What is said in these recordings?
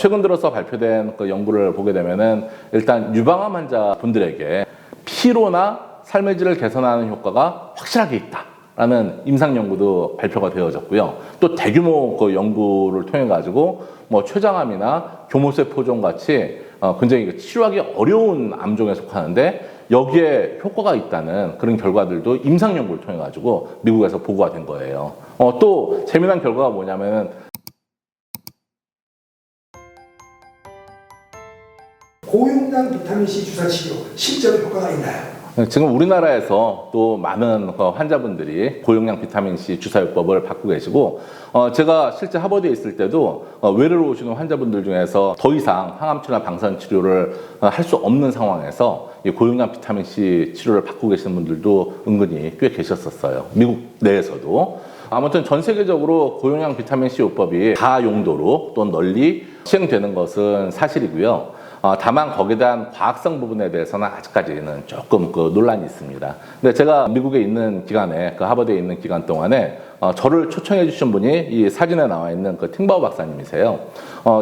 최근 들어서 발표된 그 연구를 보게 되면은 일단 유방암 환자분들에게 피로나 삶의 질을 개선하는 효과가 확실하게 있다라는 임상 연구도 발표가 되어졌고요. 또 대규모 그 연구를 통해 가지고 뭐 췌장암이나 교모세포종 같이 굉장히 치료하기 어려운 암종에 속하는데 여기에 효과가 있다는 그런 결과들도 임상 연구를 통해 가지고 미국에서 보고가 된 거예요. 또 재미난 결과가 뭐냐면은 고용량 비타민C 주사 치료 실제로 효과가 있나요? 지금 우리나라에서 또 많은 환자분들이 고용량 비타민C 주사요법을 받고 계시고 제가 실제 하버드에 있을 때도 외래로 오시는 환자분들 중에서 더 이상 항암치료나 방사선 치료를 할 수 없는 상황에서 이 고용량 비타민C 치료를 받고 계시는 분들도 은근히 꽤 계셨었어요. 미국 내에서도. 아무튼 전 세계적으로 고용량 비타민C 요법이 다 용도로 또 널리 시행되는 것은 사실이고요. 다만 거기에 대한 과학성 부분에 대해서는 아직까지는 조금 그 논란이 있습니다. 근데 제가 미국에 있는 기간에 그 하버드에 있는 기간 동안에 저를 초청해 주신 분이 이 사진에 나와 있는 그 팅바우 박사님이세요.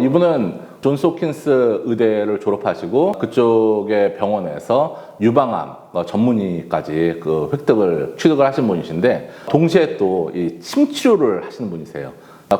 이분은 존스 홉킨스 의대를 졸업하시고 그쪽의 병원에서 유방암 전문의까지 그 취득을 하신 분이신데 동시에 또 이 침 치료를 하시는 분이세요.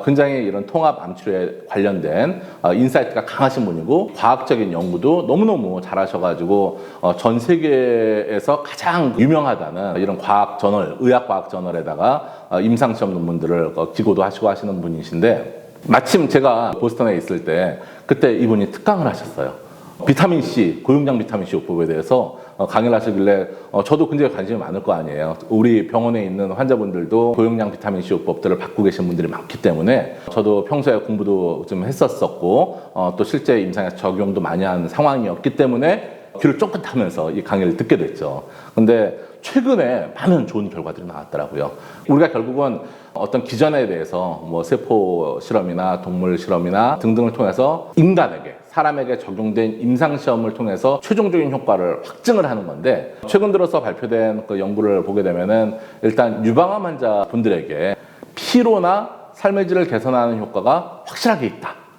굉장히 이런 통합 암치료에 관련된 인사이트가 강하신 분이고 과학적인 연구도 너무너무 잘하셔가지고 전 세계에서 가장 유명하다는 이런 과학 저널, 의학 과학 저널에다가 임상시험 논문들을 기고도 하시고 하시는 분이신데 마침 제가 보스턴에 있을 때 그때 이분이 특강을 하셨어요. 비타민C, 고용량 비타민C 요법에 대해서 강의를 하시길래 저도 굉장히 관심이 많을 거 아니에요. 우리 병원에 있는 환자분들도 고용량 비타민C 요법들을 받고 계신 분들이 많기 때문에 저도 평소에 공부도 좀 했었었고 또 실제 임상에서 적용도 많이 한 상황이었기 때문에 귀를 쫑긋 하면서 이 강의를 듣게 됐죠. 근데 최근에 많은 좋은 결과들이 나왔더라고요. 우리가 결국은 어떤 기전에 대해서 뭐 세포 실험이나 동물 실험이나 등등을 통해서 인간에게, 사람에게 적용된 임상시험을 통해서 최종적인 효과를 확증을 하는 건데 최근 들어서 발표된 그 연구를 보게 되면은 일단 유방암 환자분들에게 피로나 삶의 질을 개선하는 효과가 확실하게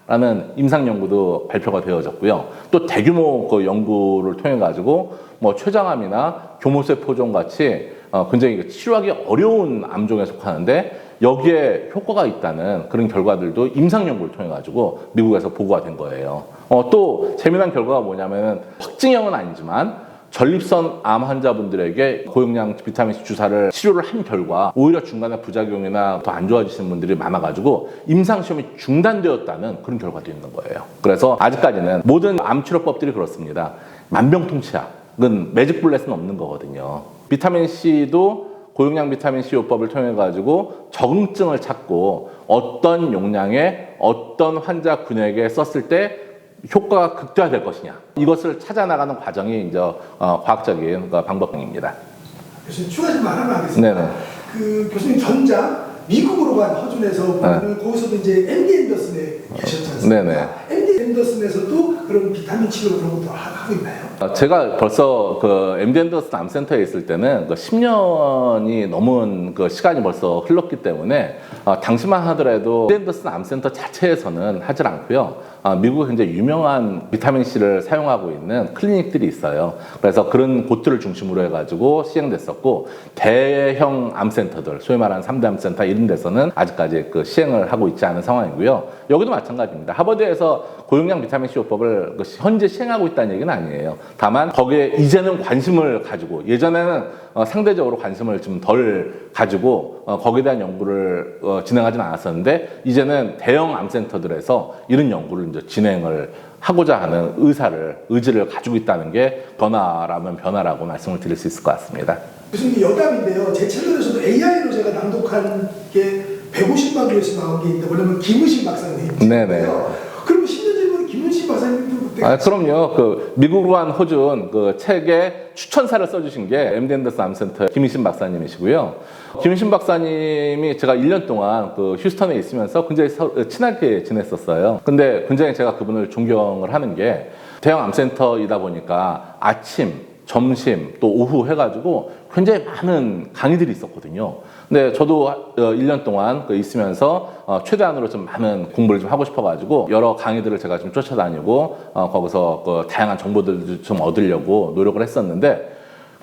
있다라는 임상 연구도 발표가 되어졌고요. 또 대규모 그 연구를 통해 가지고 뭐 췌장암이나 교모세포종 같이 굉장히 치료하기 어려운 암종에 속하는데 여기에 효과가 있다는 그런 결과들도 임상 연구를 통해 가지고 미국에서 보고가 된 거예요. 또 재미난 결과가 뭐냐면은 확증형은 아니지만 전립선 암 환자분들에게 고용량 비타민C 주사를 치료를 한 결과 오히려 중간에 부작용이나 더 안 좋아지시는 분들이 많아가지고 임상시험이 중단되었다는 그런 결과도 있는 거예요. 그래서 아직까지는 모든 암치료법들이 그렇습니다. 만병통치약은 매직 불렛은 없는 거거든요. 비타민C도 고용량 비타민C 요법을 통해 가지고 적응증을 찾고 어떤 용량의 어떤 환자 군에게 썼을 때 효과가 극대화될 것이냐 이것을 찾아나가는 과정이 이제 과학적인 방법입니다. 교수님 추가 좀 말하면 하겠습니다. 네네. 그 교수님 전자 미국으로 간 허준에서 보면 거기서도 이제 MD 앤더슨에 계셨지 않습니까? 네네. MD 앤더슨에서도 그런 비타민 치료 그런 것도 하고 있나요? 제가 벌써 그 MD 앤더슨 암센터에 있을 때는 그 10년이 넘은 그 시간이 벌써 흘렀기 때문에 당시만 하더라도 MD 앤더슨 암센터 자체에서는 하질 않고요. 미국에 굉장히 유명한 비타민C를 사용하고 있는 클리닉들이 있어요. 그래서 그런 곳들을 중심으로 해가지고 시행됐었고 대형 암센터들, 소위 말하는 3대 암센터 이런 데서는 아직까지 그 시행을 하고 있지 않은 상황이고요. 여기도 마찬가지입니다. 하버드에서 고용량 비타민C 요법을 현재 시행하고 있다는 얘기는 아니에요. 다만 거기에 이제는 관심을 가지고 예전에는 상대적으로 관심을 좀 덜 가지고 거기에 대한 연구를 진행하지는 않았었는데 이제는 대형 암센터들에서 이런 연구를 이제 진행을 하고자 하는 의지를 가지고 있다는 게 변화라면 변화라고 말씀을 드릴 수 있을 것 같습니다. 교수님 여담인데요. 제 채널에서도 AI로 제가 낭독한 게 150만 조회수 나온 게 있는데 뭐냐면 김은신 박사님. 네네. 그럼 10년 전에 김은신 박사님도 그때 그럼요. 그 미국으로 한 허준 그 책에 추천사를 써주신 게 MD 앤더슨 암센터 김인신 박사님이시고요. 김인신 박사님이 제가 1년 동안 그 휴스턴에 있으면서 굉장히 친하게 지냈었어요. 근데 굉장히 제가 그분을 존경을 하는 게 대형 암센터이다 보니까 아침, 점심, 또 오후 해가지고 굉장히 많은 강의들이 있었거든요. 근데 저도 1년 동안 있으면서 최대한으로 좀 많은 공부를 좀 하고 싶어가지고 여러 강의들을 제가 좀 쫓아다니고 거기서 다양한 정보들도 좀 얻으려고 노력을 했었는데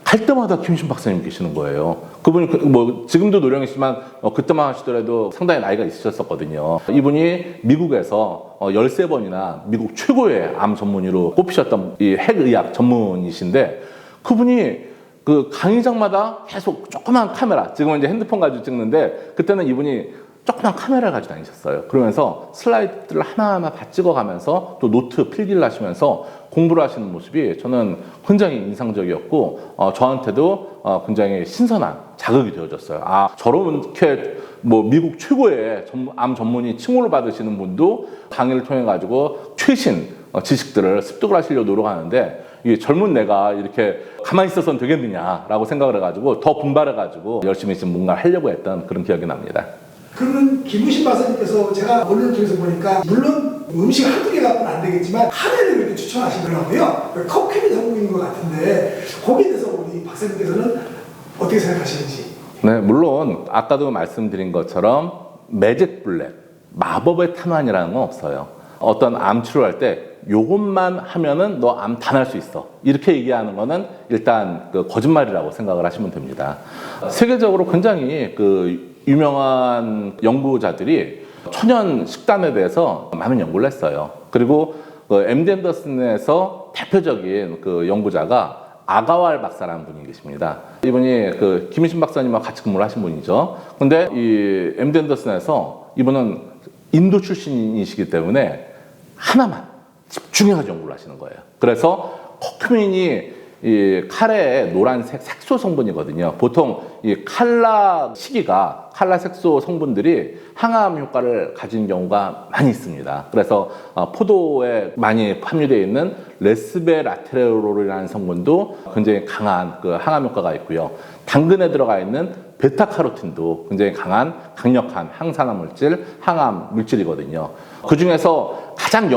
갈 때마다 김신 박사님 계시는 거예요. 그분이 뭐 지금도 노령이시지만 그때만 하시더라도 상당히 나이가 있으셨었거든요. 이분이 미국에서 13번이나 미국 최고의 암 전문의로 꼽히셨던 이 핵의학 전문의신데 그분이 그 강의장마다 계속 조그만 카메라, 지금은 이제 핸드폰 가지고 찍는데 그때는 이분이 조그만 카메라를 가지고 다니셨어요. 그러면서 슬라이드를 하나하나 다 찍어가면서 또 노트 필기를 하시면서 공부를 하시는 모습이 저는 굉장히 인상적이었고 저한테도 굉장히 신선한 자극이 되어졌어요. 아, 저렇게 뭐 미국 최고의 암 전문의 칭호를 받으시는 분도 강의를 통해 가지고 최신 지식들을 습득을 하시려고 노력하는데 이 젊은 내가 이렇게 가만히 있어서는 되겠느냐라고 생각을 해가지고 더 분발해가지고 열심히 지금 뭔가를 하려고 했던 그런 기억이 납니다. 그러면 김우신 박사님께서 제가 언론을 통해서 보니까 물론 음식 한두 개 갖고는 안 되겠지만 카레를 이렇게 추천하시더라고요. 커큐민 성분인 것 같은데 거기에 대해서 우리 박사님께서는 어떻게 생각하시는지? 네, 물론 아까도 말씀드린 것처럼 매직 블랙, 마법의 탄환이라는 건 없어요. 어떤 암 치료할 때 요것만 하면은 너 암 다 날 수 있어. 이렇게 얘기하는 거는 일단 거짓말이라고 생각을 하시면 됩니다. 세계적으로 굉장히 유명한 연구자들이 천연 식단에 대해서 많은 연구를 했어요. 그리고 MD 앤더슨에서 대표적인 연구자가 아가왈 박사라는 분이 계십니다. 이분이 김희신 박사님과 같이 근무를 하신 분이죠. 근데 이 MD 앤더슨에서 이분은 인도 출신이시기 때문에 하나만 집중해서 연구를 하시는 거예요. 그래서 커큐민이 이 카레의 노란색 색소 성분이거든요. 보통 이 칼라 시기가 칼라 색소 성분들이 항암 효과를 가진 경우가 많이 있습니다. 그래서 포도에 많이 함유되어 있는 레스베라트레올이라는 성분도 굉장히 강한 항암 효과가 있고요. 당근에 들어가 있는 베타카로틴도 굉장히 강력한 항산화 물질, 항암 물질이거든요. 그 중에서 가장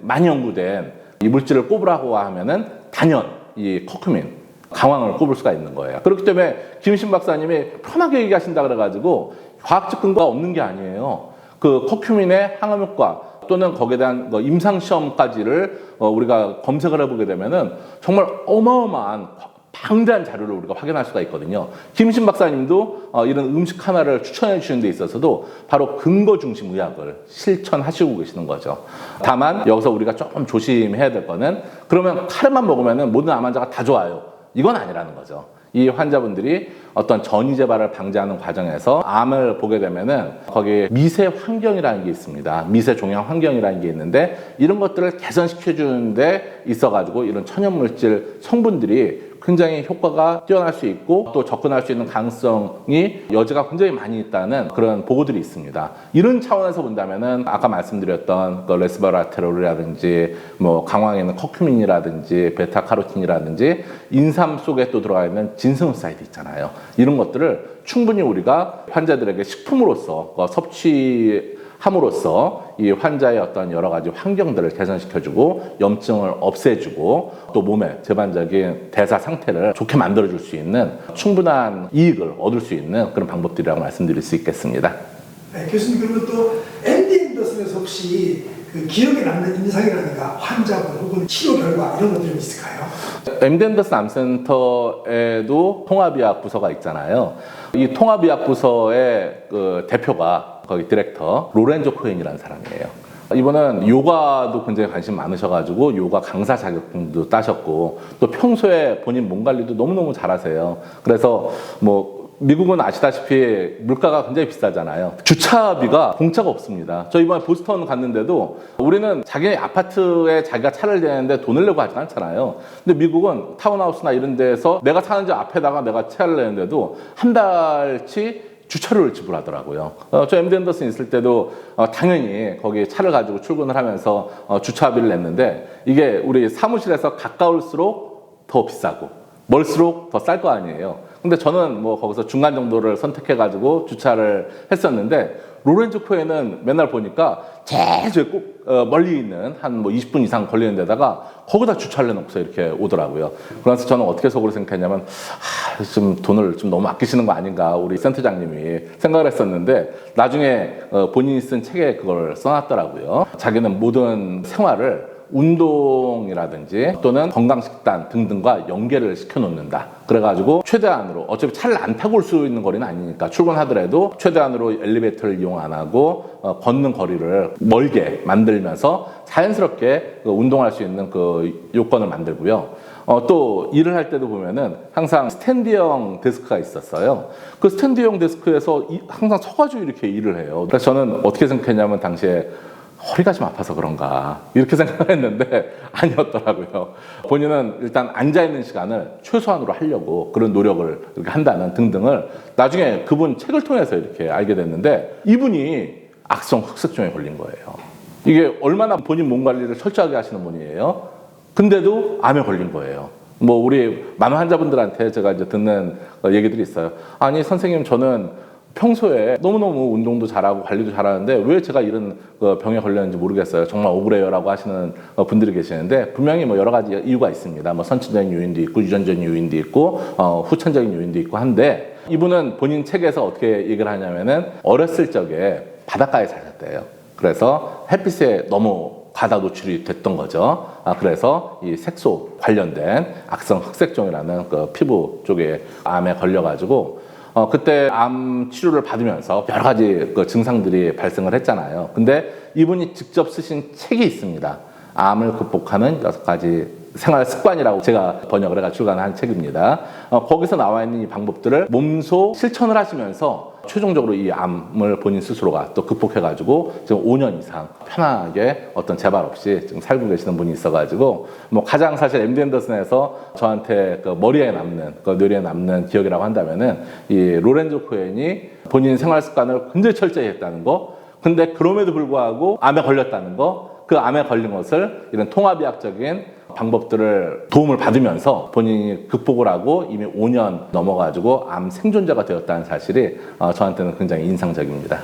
많이 연구된 이 물질을 꼽으라고 하면은 단연 이 커큐민, 강황을 꼽을 수가 있는 거예요. 그렇기 때문에 김신 박사님이 편하게 얘기하신다 그래가지고 과학적 근거가 없는 게 아니에요. 커큐민의 항암 효과 또는 거기에 대한 임상시험까지를 우리가 검색을 해보게 되면은 정말 어마어마한 방대한 자료를 우리가 확인할 수가 있거든요. 김신 박사님도 이런 음식 하나를 추천해 주시는 데 있어서도 바로 근거 중심 의학을 실천하시고 계시는 거죠. 다만 여기서 우리가 조금 조심해야 될 거는 그러면 카레만 먹으면 모든 암 환자가 다 좋아요. 이건 아니라는 거죠. 이 환자분들이 어떤 전이 재발을 방지하는 과정에서 암을 보게 되면은 거기에 미세 환경이라는 게 있습니다. 미세 종양 환경이라는 게 있는데 이런 것들을 개선시켜 주는데 있어가지고 이런 천연물질 성분들이 굉장히 효과가 뛰어날 수 있고 또 접근할 수 있는 가능성이 여지가 굉장히 많이 있다는 그런 보고들이 있습니다. 이런 차원에서 본다면은 아까 말씀드렸던 레스베라트롤이라든지 강황에 있는 커큐민이라든지 베타카로틴이라든지 인삼 속에 또 들어가 있는 진성사이드 있잖아요. 이런 것들을 충분히 우리가 환자들에게 식품으로서 섭취함으로써 이 환자의 어떤 여러 가지 환경들을 개선시켜주고 염증을 없애주고 또 몸의 전반적인 대사 상태를 좋게 만들어줄 수 있는 충분한 이익을 얻을 수 있는 그런 방법들이라고 말씀드릴 수 있겠습니다. 네, 교수님 그러면 또 MD 앤더슨에서 혹시 기억에 남는 인상이라든가 환자분 혹은 치료 결과 이런 것들이 있을까요? MD 앤더슨 암센터에도 통합의학 부서가 있잖아요. 이 통합의학 부서의 대표가 거기 디렉터 로렌조 코엔이라는 사람이에요. 이분은 요가도 굉장히 관심 많으셔가지고 요가 강사 자격증도 따셨고 또 평소에 본인 몸 관리도 너무너무 잘하세요. 그래서 미국은 아시다시피 물가가 굉장히 비싸잖아요. 주차비가 공짜가 없습니다. 저 이번에 보스턴 갔는데도 우리는 자기 아파트에 자기가 차를 대는데 돈을 내고 하진 않잖아요. 근데 미국은 타운하우스나 이런 데서 내가 사는 집 앞에다가 내가 차를 내는데도 한 달치 주차료를 지불하더라고요. 저 MD 앤더슨 있을 때도 당연히 거기 차를 가지고 출근을 하면서 주차비를 냈는데 이게 우리 사무실에서 가까울수록 더 비싸고 멀수록 더 쌀 거 아니에요. 근데 저는 거기서 중간 정도를 선택해가지고 주차를 했었는데 로렌조 코엔은 맨날 보니까 제일 꼭 멀리 있는 한 뭐 20분 이상 걸리는 데다가 거기다 주차를 해놓고서 이렇게 오더라고요. 그래서 저는 어떻게 속으로 생각했냐면 좀 돈을 좀 너무 아끼시는 거 아닌가 우리 센터장님이 생각을 했었는데 나중에 본인이 쓴 책에 그걸 써놨더라고요. 자기는 모든 생활을 운동이라든지 또는 건강식단 등등과 연계를 시켜놓는다. 그래가지고 최대한으로 어차피 차를 안 타고 올 수 있는 거리는 아니니까 출근하더라도 최대한으로 엘리베이터를 이용 안 하고 걷는 거리를 멀게 만들면서 자연스럽게 운동할 수 있는 그 요건을 만들고요. 또 일을 할 때도 보면은 항상 스탠드형 데스크가 있었어요. 그 스탠드형 데스크에서 항상 서가지고 이렇게 일을 해요. 그래서 저는 어떻게 생각했냐면 당시에 허리가 좀 아파서 그런가 이렇게 생각했는데 아니었더라고요. 본인은 일단 앉아있는 시간을 최소한으로 하려고 그런 노력을 이렇게 한다는 등등을 나중에 그분 책을 통해서 이렇게 알게 됐는데 이분이 악성 흑색종에 걸린 거예요. 이게 얼마나 본인 몸 관리를 철저하게 하시는 분이에요. 근데도 암에 걸린 거예요. 뭐 우리 많은 환자분들한테 제가 이제 듣는 얘기들이 있어요. 아니 선생님 저는 평소에 너무너무 운동도 잘하고 관리도 잘하는데 왜 제가 이런 병에 걸렸는지 모르겠어요. 정말 억울해요라고 하시는 분들이 계시는데 분명히 뭐 여러 가지 이유가 있습니다. 뭐 선천적인 요인도 있고 유전적인 요인도 있고 후천적인 요인도 있고 한데 이분은 본인 책에서 어떻게 얘기를 하냐면은 어렸을 적에 바닷가에 사셨대요. 그래서 햇빛에 너무 과다 노출이 됐던 거죠. 그래서 이 색소 관련된 악성 흑색종이라는 그 피부 쪽에 암에 걸려가지고 그때 암 치료를 받으면서 여러 가지 그 증상들이 발생을 했잖아요. 근데 이분이 직접 쓰신 책이 있습니다. 암을 극복하는 6가지 생활 습관이라고 제가 번역을 해가 출간한 책입니다. 거기서 나와 있는 이 방법들을 몸소 실천을 하시면서 최종적으로 이 암을 본인 스스로가 또 극복해가지고 지금 5년 이상 편하게 어떤 재발 없이 지금 살고 계시는 분이 있어가지고 뭐 가장 사실 MD 앤더슨에서 저한테 그 머리에 남는, 그 뇌리에 남는 기억이라고 한다면은 이 로렌조 코엔이 본인 생활 습관을 굉장히 철저히 했다는 거. 근데 그럼에도 불구하고 암에 걸렸다는 거. 그 암에 걸린 것을 이런 통합의학적인 방법들을 도움을 받으면서 본인이 극복을 하고 이미 5년 넘어가지고 암 생존자가 되었다는 사실이 저한테는 굉장히 인상적입니다.